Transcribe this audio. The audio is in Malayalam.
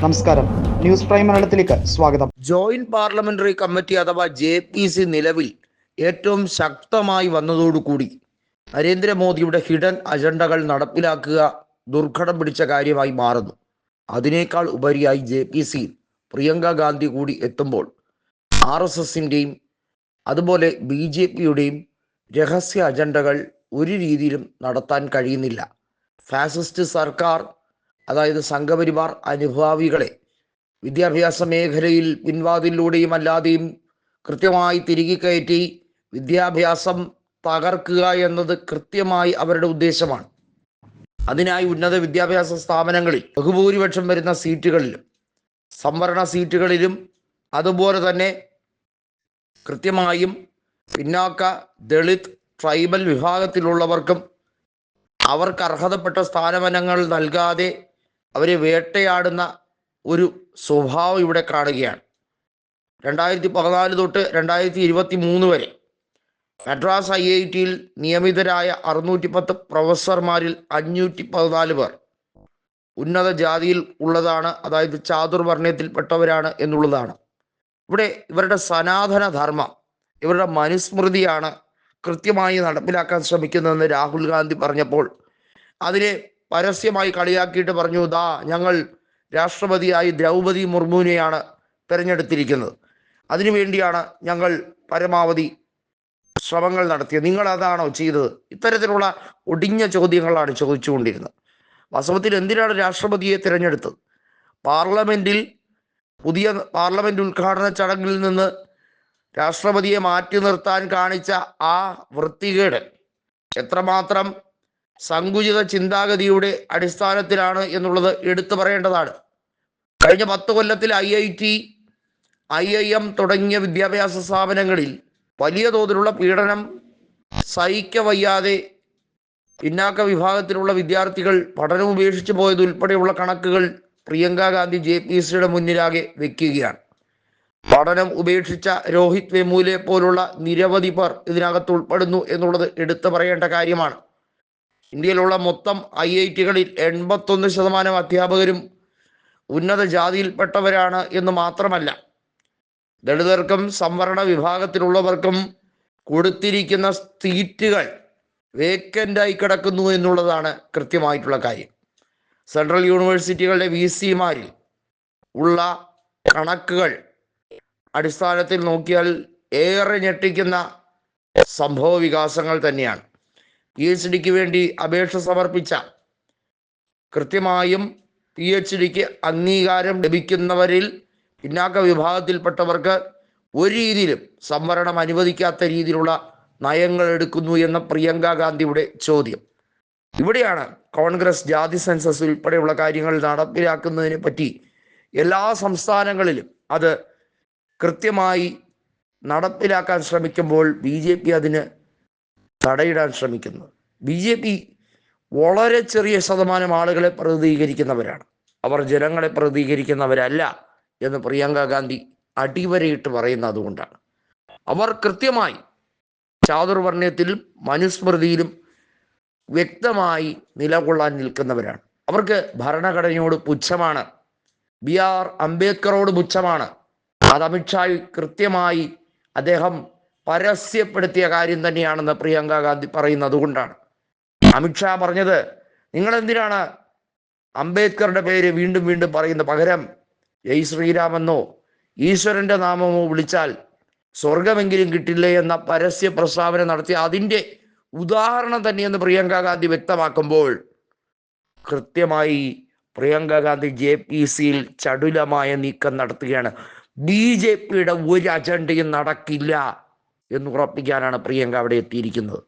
നമസ്കാരം, ന്യൂസ് പ്രൈം മലയാളത്തിലേക്ക് സ്വാഗതം. ജോയിന്റ് പാർലമെന്ററി കമ്മിറ്റി അഥവാ JPC നിലവിൽ ഏറ്റവും ശക്തമായി വന്നതോടുകൂടി നരേന്ദ്രമോദിയുടെ ഹിഡൻ അജണ്ടകൾ നടപ്പിലാക്കുക ദുർഘടം പിടിച്ച കാര്യമായി മാറുന്നു. അതിനേക്കാൾ ഉപരിയായി JPC പ്രിയങ്ക ഗാന്ധി കൂടി എത്തുമ്പോൾ RSSന്റെയും അതുപോലെ BJPയുടെയും രഹസ്യ അജണ്ടകൾ ഒരു രീതിയിലും നടത്താൻ കഴിയുന്നില്ല. ഫാസിസ്റ്റ് സർക്കാർ, അതായത് സംഘപരിവാർ അനുഭാവികളെ വിദ്യാഭ്യാസ മേഖലയിൽ പിൻവാതിലൂടെയും അല്ലാതെയും കൃത്യമായി തിരികെ കയറ്റി വിദ്യാഭ്യാസം തകർക്കുക എന്നത് കൃത്യമായി അവരുടെ ഉദ്ദേശമാണ്. അതിനായി ഉന്നത വിദ്യാഭ്യാസ സ്ഥാപനങ്ങളിൽ ബഹുഭൂരിപക്ഷം വരുന്ന സീറ്റുകളിലും സംവരണ സീറ്റുകളിലും അതുപോലെ തന്നെ കൃത്യമായും പിന്നാക്ക, ദളിത്, ട്രൈബൽ വിഭാഗത്തിലുള്ളവർക്കും അവർക്ക് അർഹതപ്പെട്ട സ്ഥാനമാനങ്ങൾ നൽകാതെ അവരെ വേട്ടയാടുന്ന ഒരു സ്വഭാവം ഇവിടെ കാണുകയാണ്. 2014 തൊട്ട് 2023 വരെ മദ്രാസ് IITയിൽ നിയമിതരായ 610 പ്രൊഫസർമാരിൽ 514 പേർ ഉന്നത ജാതിയിൽ ഉള്ളതാണ്, അതായത് ചാതുർവർണ്ണയത്തിൽപ്പെട്ടവരാണ് എന്നുള്ളതാണ്. ഇവിടെ ഇവരുടെ സനാതന ധർമ്മം, ഇവരുടെ മനുസ്മൃതിയാണ് കൃത്യമായി നടപ്പിലാക്കാൻ ശ്രമിക്കുന്നതെന്ന് രാഹുൽ ഗാന്ധി പറഞ്ഞപ്പോൾ അതിനെ പരസ്യമായി കളിയാക്കിയിട്ട് പറഞ്ഞു, ഞങ്ങൾ രാഷ്ട്രപതിയായി ദ്രൗപദി മുർമുവിനെയാണ് തിരഞ്ഞെടുത്തിരിക്കുന്നത്, അതിനുവേണ്ടിയാണ് ഞങ്ങൾ പരമാവധി ശ്രമങ്ങൾ നടത്തിയത്, നിങ്ങൾ അതാണോ ചെയ്തത്? ഇത്തരത്തിലുള്ള ഒടിഞ്ഞ ചോദ്യങ്ങളാണ് ചോദിച്ചുകൊണ്ടിരുന്നത്. വാസ്തവത്തിൽ എന്തിനാണ് രാഷ്ട്രപതിയെ തിരഞ്ഞെടുത്തത്? പുതിയ പാർലമെന്റ് ഉദ്ഘാടന ചടങ്ങിൽ നിന്ന് രാഷ്ട്രപതിയെ മാറ്റി നിർത്താൻ കാണിച്ച ആ വൃത്തികേട് എത്രമാത്രം സങ്കുചിത ചിന്താഗതിയുടെ അടിസ്ഥാനത്തിലാണ് എന്നുള്ളത് എടുത്തു പറയേണ്ടതാണ്. കഴിഞ്ഞ 10 കൊല്ലത്തിൽ IIT, IIM തുടങ്ങിയ വിദ്യാഭ്യാസ സ്ഥാപനങ്ങളിൽ വലിയ തോതിലുള്ള പീഡനം സഹിക്കവയ്യാതെ പിന്നാക്ക വിഭാഗത്തിലുള്ള വിദ്യാർത്ഥികൾ പഠനം ഉപേക്ഷിച്ചു പോയതുൾപ്പെടെയുള്ള കണക്കുകൾ പ്രിയങ്ക ഗാന്ധി JPCയുടെ മുന്നിലാകെ വെക്കുകയാണ്. പഠനം ഉപേക്ഷിച്ച രോഹിത് വെമുലെ പോലുള്ള നിരവധി പേർ ഇതിനകത്ത് ഉൾപ്പെടുന്നു എന്നുള്ളത് എടുത്തു പറയേണ്ട കാര്യമാണ്. ഇന്ത്യയിലുള്ള മൊത്തം IITകളിൽ 81% അധ്യാപകരും ഉന്നത ജാതിയിൽപ്പെട്ടവരാണ് എന്ന് മാത്രമല്ല, ദളിതർക്കും സംവരണ വിഭാഗത്തിലുള്ളവർക്കും കൊടുത്തിരിക്കുന്ന സീറ്റുകൾ വേക്കൻ്റായി കിടക്കുന്നു എന്നുള്ളതാണ് കൃത്യമായിട്ടുള്ള കാര്യം. സെൻട്രൽ യൂണിവേഴ്സിറ്റികളുടെ VCമാരിൽ ഉള്ള കണക്കുകൾ അടിസ്ഥാനത്തിൽ നോക്കിയാൽ ഏറെ ഞെട്ടിക്കുന്ന സംഭവ വികാസങ്ങൾ തന്നെയാണ്. PhDക്ക് വേണ്ടി അപേക്ഷ സമർപ്പിച്ച കൃത്യമായും PhDക്ക് അംഗീകാരം ലഭിക്കുന്നവരിൽ പിന്നാക്ക വിഭാഗത്തിൽപ്പെട്ടവർക്ക് ഒരു രീതിയിലും സംവരണം അനുവദിക്കാത്ത രീതിയിലുള്ള നയങ്ങൾ എടുക്കുന്നു എന്ന പ്രിയങ്ക ഗാന്ധിയുടെ ചോദ്യം. ഇവിടെയാണ് കോൺഗ്രസ് ജാതി സെൻസസ് ഉൾപ്പെടെയുള്ള കാര്യങ്ങൾ നടപ്പിലാക്കുന്നതിനെ പറ്റി എല്ലാ സംസ്ഥാനങ്ങളിലും അത് കൃത്യമായി നടപ്പിലാക്കാൻ ശ്രമിക്കുമ്പോൾ BJP അതിന് തടയിടാൻ ശ്രമിക്കുന്നു. BJP വളരെ ചെറിയ ശതമാനം ആളുകളെ പ്രതിനിധീകരിക്കുന്നവരാണ്, അവർ ജനങ്ങളെ പ്രതിനിധീകരിക്കുന്നവരല്ല എന്ന് പ്രിയങ്ക ഗാന്ധി അടിവരയിട്ട് പറയുന്നത് അതുകൊണ്ടാണ്. അവർ കൃത്യമായി ചാതുർവർണ്ണയത്തിലും മനുസ്മൃതിയിലും വ്യക്തമായി നിലകൊള്ളാൻ നിൽക്കുന്നവരാണ്. അവർക്ക് ഭരണഘടനയോട് പുച്ഛമാണ്, BR അംബേദ്കറോട് പുച്ഛമാണ്. അത് അമിത്ഷാ കൃത്യമായി അദ്ദേഹം പരസ്യപ്പെടുത്തിയ കാര്യം തന്നെയാണെന്ന് പ്രിയങ്ക ഗാന്ധി പറയുന്നത് കൊണ്ടാണ്. അമിത്ഷാ പറഞ്ഞത്, നിങ്ങൾ എന്തിനാണ് അംബേദ്കറുടെ പേര് വീണ്ടും വീണ്ടും പറയുന്നത്? പകരം ജയ് ശ്രീരാമെന്നോ ഈശ്വരന്റെ നാമമോ വിളിച്ചാൽ സ്വർഗമെങ്കിലും കിട്ടില്ലേ എന്ന പരസ്യ പ്രസ്താവന നടത്തി അതിൻ്റെ ഉദാഹരണം തന്നെയെന്ന് പ്രിയങ്ക ഗാന്ധി വ്യക്തമാക്കുമ്പോൾ കൃത്യമായി പ്രിയങ്ക ഗാന്ധി JPCയിൽ ചടുലമായ നീക്കം നടത്തുകയാണ്. BJPയുടെ ഒരു അജണ്ടയും നടക്കില്ല എന്ന് ഉറപ്പിക്കാനാണ് പ്രിയങ്ക അവിടെ എത്തിയിരിക്കുന്നത്.